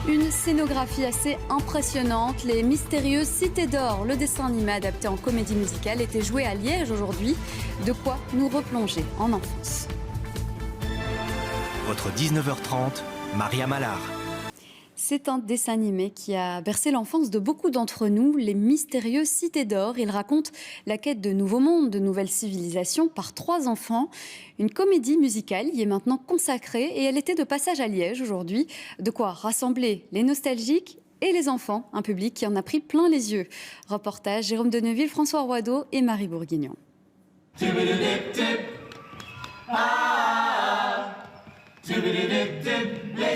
Une scénographie assez impressionnante, les mystérieuses Cités d'Or, le dessin animé adapté en comédie musicale, était joué à Liège aujourd'hui. De quoi nous replonger en enfance. Votre 19h30, Maria Mallard. C'est un dessin animé qui a bercé l'enfance de beaucoup d'entre nous, les mystérieuses Cités d'Or. Il raconte la quête de nouveaux mondes, de nouvelles civilisations par 3 enfants. Une comédie musicale y est maintenant consacrée et elle était de passage à Liège aujourd'hui. De quoi rassembler les nostalgiques et les enfants, un public qui en a pris plein les yeux. Reportage Jérôme Deneville, François Roideau et Marie Bourguignon. Les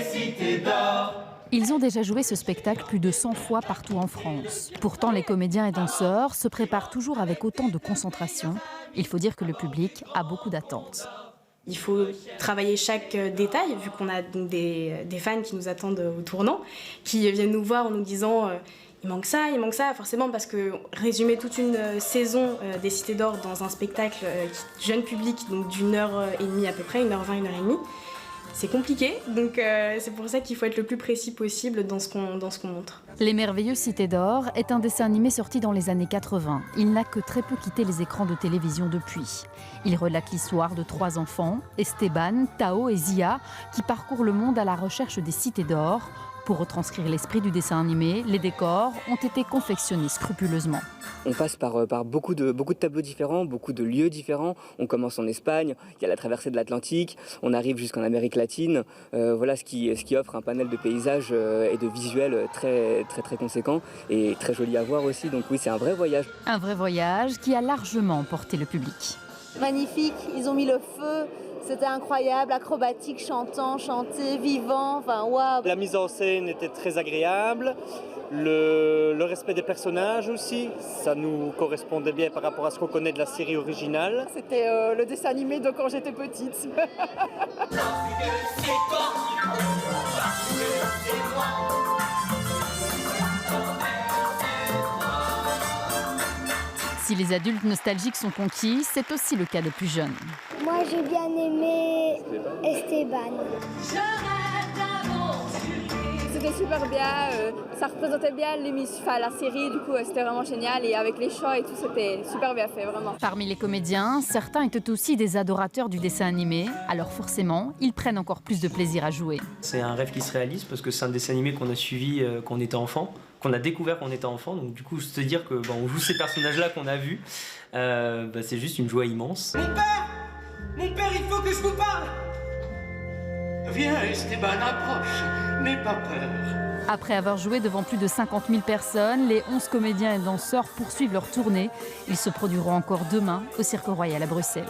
Cités d'Or. Ils ont déjà joué ce spectacle plus de 100 fois partout en France. Pourtant, les comédiens et danseurs se préparent toujours avec autant de concentration. Il faut dire que le public a beaucoup d'attentes. Il faut travailler chaque détail, vu qu'on a donc des fans qui nous attendent au tournant, qui viennent nous voir en nous disant il manque ça, forcément, parce que résumer toute une saison des Cités d'Or dans un spectacle jeune public, donc d'1h30 à peu près, 1h20, 1h30, c'est compliqué, donc c'est pour ça qu'il faut être le plus précis possible dans ce qu'on montre. Les Merveilleuses Cités d'Or est un dessin animé sorti dans les années 80. Il n'a que très peu quitté les écrans de télévision depuis. Il relate l'histoire de 3 enfants, Esteban, Tao et Zia, qui parcourent le monde à la recherche des Cités d'Or. Pour retranscrire l'esprit du dessin animé, les décors ont été confectionnés scrupuleusement. On passe par beaucoup de tableaux différents, beaucoup de lieux différents. On commence en Espagne, il y a la traversée de l'Atlantique, on arrive jusqu'en Amérique latine. Voilà ce qui offre un panel de paysages et de visuels très conséquents et très joli à voir aussi. Donc oui, c'est un vrai voyage. Un vrai voyage qui a largement emporté le public. Magnifique, ils ont mis le feu. C'était incroyable, acrobatique, chantant, chanté, vivant, enfin waouh. La mise en scène était très agréable, le respect des personnages aussi, ça nous correspondait bien par rapport à ce qu'on connaît de la série originale. C'était le dessin animé de quand j'étais petite. Si les adultes nostalgiques sont conquis, c'est aussi le cas des plus jeunes. Moi, j'ai bien aimé Esteban. C'était super bien, ça représentait bien la série, du coup c'était vraiment génial et avec les chants et tout, c'était super bien fait, vraiment. Parmi les comédiens, certains étaient aussi des adorateurs du dessin animé, alors forcément, ils prennent encore plus de plaisir à jouer. C'est un rêve qui se réalise parce que c'est un dessin animé qu'on a suivi quand on était enfant, qu'on a découvert quand on était enfant, donc du coup se dire que on joue ces personnages-là qu'on a vus, c'est juste une joie immense. Mon père, il faut que je vous parle. Viens Esteban, approche, n'aie pas peur. Après avoir joué devant plus de 50 000 personnes, les 11 comédiens et danseurs poursuivent leur tournée. Ils se produiront encore demain au Cirque Royal à Bruxelles.